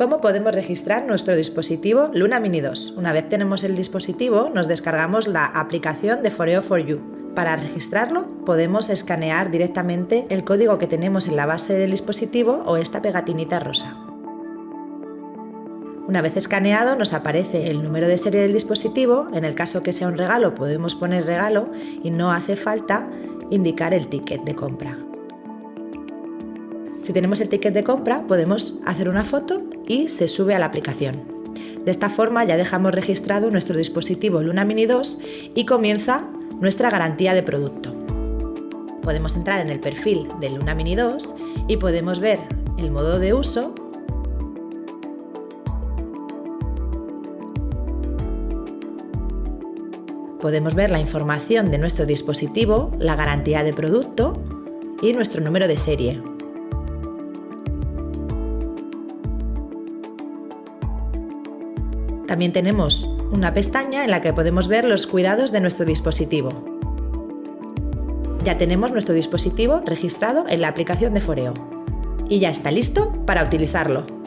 ¿Cómo podemos registrar nuestro dispositivo Luna Mini 2? Una vez tenemos el dispositivo, nos descargamos la aplicación de Foreo4U. Para registrarlo, podemos escanear directamente el código que tenemos en la base del dispositivo o esta pegatinita rosa. Una vez escaneado, nos aparece el número de serie del dispositivo. En el caso que sea un regalo, podemos poner regalo y no hace falta indicar el ticket de compra. Si tenemos el ticket de compra, podemos hacer una foto y se sube a la aplicación. De esta forma ya dejamos registrado nuestro dispositivo Luna Mini 2 y comienza nuestra garantía de producto. Podemos entrar en el perfil de Luna Mini 2 y podemos ver el modo de uso. Podemos ver la información de nuestro dispositivo, la garantía de producto y nuestro número de serie. También tenemos una pestaña en la que podemos ver los cuidados de nuestro dispositivo. Ya tenemos nuestro dispositivo registrado en la aplicación de Foreo y ya está listo para utilizarlo.